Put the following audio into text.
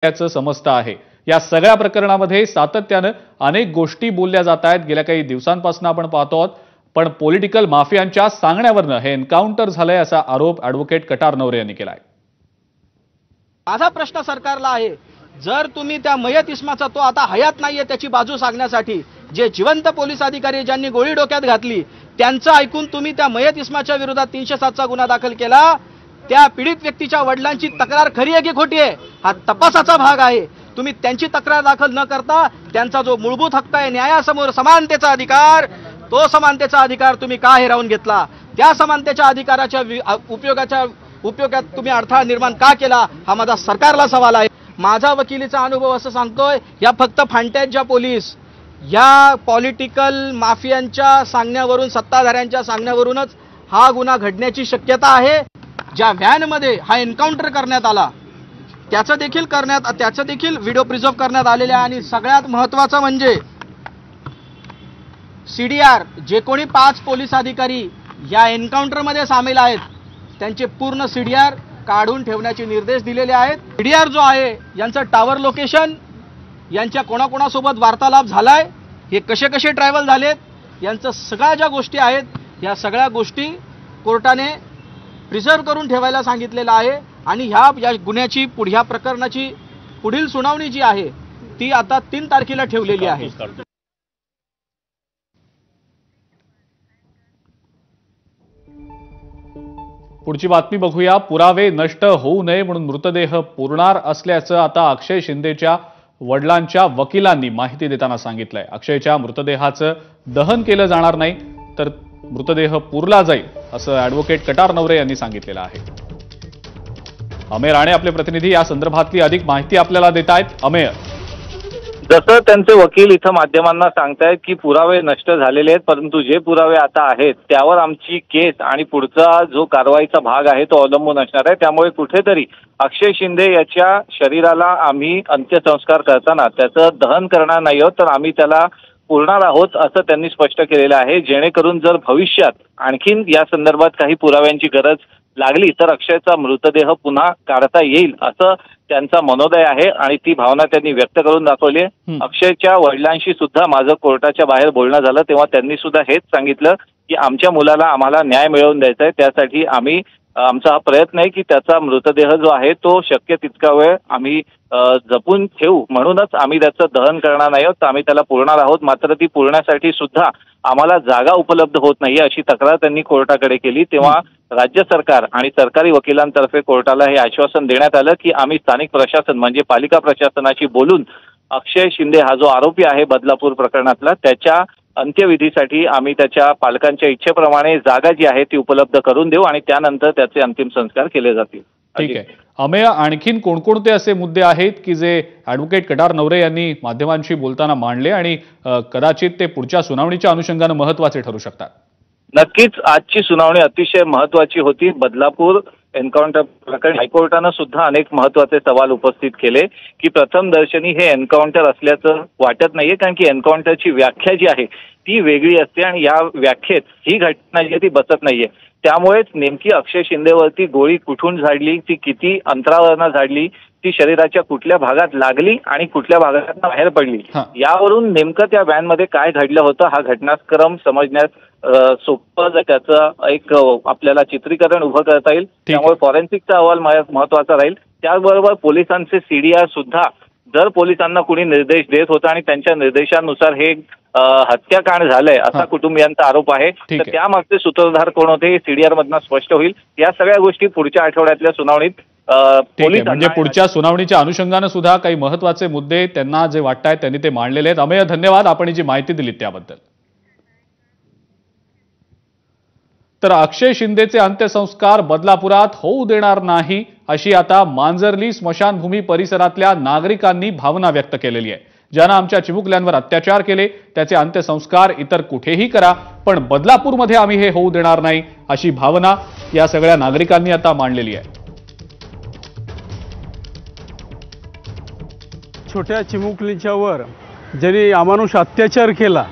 याचं समजतं आहे। या सगळ्या प्रकरणामध्ये सातत्याने अनेक गोष्टी बोलल्या जात आहेत। गेल्या काही दिवसांपासून आपण पाहतो आहोत, पण पॉलिटिकल माफियांच्या सांगण्यावरून हे एन्काउंटर झालंय असा आरोप ॲडव्होकेट कटार नवरे यांनी केलाय। माझा प्रश्न सरकारला आहे, जर तुम्ही त्या मयत इस्माचा तो आता हयात नाहीये त्याची बाजू सांगण्यासाठी जे जिवंत पोलीस अधिकारी ज्यांनी गोळी डोक्यात घातली त्यांचं ऐकून तुम्ही त्या मयत इस्माच्या विरोधात 307 चा गुन्हा दाखल केला, त्या पीडित व्यक्तीच्या वडिलांची तक्रार खरी आहे की खोटी आहे हा तपासाचा भाग आहे। तुम्ही त्यांची तक्रार दाखल न करता त्यांचा जो मूलभूत हक्क आहे न्यायासमोर समानतेचा अधिकार, तो समानतेचा अधिकार तुम्ही का हिरावून घेतला? त्या समानतेच्या अधिकाराच्या उपयोगात तुम्ही अडथळा निर्माण का केला हा माझा सरकारला सवाल आहे। माझा वकिलीचा अनुभव असं सांगतोय, या फक्त फांट्यात ज्या पोलीस या पॉलिटिकल माफियांच्या सांगण्यावरून सत्ताधाऱ्यांच्या सांगण्यावरूनच हा गुन्हा घडण्याची शक्यता आहे। ज्या व्हॅनमध्ये हा एन्काउंटर करण्यात आला त्याचं देखील व्हिडिओ प्रिझर्व्ह करण्यात आलेले आहे। आणि सगळ्यात महत्त्वाचं म्हणजे सीडीआर जे कोणी 5 पोलीस अधिकारी या एन्काउंटरमध्ये सामील आहेत त्यांचे पूर्ण सीडीआर काढून ठेवण्याचे निर्देश दिलेले आहेत। सीडीआर जो आहे यांचं टावर लोकेशन, यांच्या कोणाकोणासोबत वार्तालाप झालाय, हे कसे कसे ट्रॅव्हल झालेत, यांचं सगळ्या ज्या गोष्टी आहेत या सगळ्या गोष्टी कोर्टाने प्रिझर्व्ह करून ठेवायला सांगितलेलं आहे। आणि या गुन्ह्याची ह्या प्रकरणाची पुढील सुनावणी जी आहे ती आता 3 तारखेला ठेवलेली आहे। पुढची बातमी बघूया। पुरावे नष्ट होऊ नये म्हणून मृतदेह पुरणार असल्याचं आता अक्षय शिंदेच्या वडिलांच्या वकिलांनी माहिती देताना सांगितलंय। अक्षयच्या मृतदेहाचं दहन केलं जाणार नाही तर मृतदेह पुरला जाईल असं ॲडव्होकेट कटार नवरे यांनी सांगितलेलं आहे। अमेय राणे आपले प्रतिनिधी या संदर्भातली अधिक माहिती आपल्याला देत आहेत। अमेय, जसं त्यांचे वकील इथं माध्यमांना सांगतायत की पुरावे नष्ट झालेले आहेत, परंतु जे पुरावे आता आहेत त्यावर आमची केस आणि पुढचा जो कारवाईचा भाग आहे तो अवलंबून असणार आहे। त्यामुळे कुठेतरी अक्षय शिंदे याच्या शरीराला आम्ही अंत्यसंस्कार करताना त्याचं दहन करणार नाही आहोत, तर आम्ही त्याला पुरणार आहोत असं त्यांनी स्पष्ट केलेलं आहे। जेणेकरून जर भविष्यात आणखीन या संदर्भात काही पुराव्यांची गरज लागली तर अक्षयचा मृतदेह पुन्हा काढता येईल असं त्यांचा मनोदय आहे आणि ती भावना त्यांनी व्यक्त करून दाखवली आहे। अक्षयच्या वडिलांशी सुद्धा माझं कोर्टाच्या बाहेर बोलणं झालं तेव्हा त्यांनी सुद्धा हेच सांगितलं की आमच्या मुलाला आम्हाला न्याय मिळवून द्यायचा आहे, त्यासाठी आमचा हा प्रयत्न आहे की त्याचा मृतदेह जो आहे तो शक्य तितका वेळ आम्ही जपून ठेवू, म्हणूनच आम्ही त्याचं दहन करणार नाही आहोत, तर आम्ही त्याला पुरणार आहोत। मात्र ती पुरण्यासाठी सुद्धा आम्हाला जागा उपलब्ध होत नाही अशी तक्रार त्यांनी कोर्टाकडे केली। तेव्हा राज्य सरकार आणि सरकारी वकिलांतर्फे कोर्टाला हे आश्वासन देण्यात आलं की आम्ही स्थानिक प्रशासन म्हणजे पालिका प्रशासनाशी बोलून अक्षय शिंदे हा जो आरोपी आहे बदलापूर प्रकरणातला त्याच्या अंत्यविधीसाठी आम्ही त्याच्या पालकांच्या इच्छेप्रमाणे जागा जी आहे ती उपलब्ध करून देऊ आणि त्यानंतर त्याचे अंतिम संस्कार केले जातील। ठीक आहे अमेय, आणखीन कोणकोणते असे मुद्दे आहेत की जे ॲडव्होकेट कटार नवरे यांनी माध्यमांशी बोलताना मांडले आणि कदाचित ते पुढच्या सुनावणीच्या अनुषंगाने महत्त्वाचे ठरू शकतात? नक्कीच आजची सुनावणी अतिशय महत्त्वाची होती। बदलापूर एन्काउंटर प्रकरणी हायकोर्टानं सुद्धा अनेक महत्त्वाचे सवाल उपस्थित केले की प्रथम दर्शनी हे एन्काउंटर असल्याचं वाटत नाहीये, कारण की एन्काउंटरची व्याख्या जी आहे ती वेगळी असते आणि या व्याख्येत ही घटना जी आहे ती बसत नाहीये। त्यामुळेच नेमकी अक्षय शिंदेवरती गोळी कुठून झाडली, ती किती अंतरावरनं झाडली, ती शरीराच्या कुठल्या भागात लागली आणि कुठल्या भागात बाहेर पडली, यावरून नेमकं त्या व्हॅनमध्ये काय घडलं होतं हा घटनाक्रम समजण्यास सोपं त्याचं एक आपल्याला चित्रीकरण उभं करता येईल। त्यामुळे फॉरेन्सिकचा अहवाल महत्त्वाचा राहील। त्याचबरोबर पोलिसांचे सीडीआर सुद्धा जर पोलिसांना कुणी निर्देश देत होता आणि त्यांच्या निर्देशानुसार हे हत्याकांड झालंय असा कुटुंबियांचा आरोप आहे, तर त्यामागचे सूत्रधार कोण होते हे सीडीआर मधनं स्पष्ट होईल। या सगळ्या गोष्टी पुढच्या आठवड्यातल्या सुनावणीत म्हणजे पुढच्या सुनावणीच्या अनुषंगाने सुद्धा काही महत्त्वाचे मुद्दे त्यांना जे वाटतायत त्यांनी ते मांडलेले आहेत। अमेय, धन्यवाद आपण जी माहिती दिलीत त्याबद्दल। तर अक्षय शिंदेचे अंत्यसंस्कार बदलापुरात होऊ देणार नाही अशी आता मांजर्ली स्मशानभूमी परिसरातल्या नागरिकांनी भावना व्यक्त केलेली आहे। ज्यानं आमच्या चिमुकल्यांवर अत्याचार केले त्याचे अंत्यसंस्कार इतर कुठेही करा, पण बदलापूरमध्ये आम्ही हे होऊ देणार नाही अशी भावना या सगळ्या नागरिकांनी आता मांडलेली आहे। छोट्या चिमुकलीच्यावर जरी अमानुष अत्याचार केला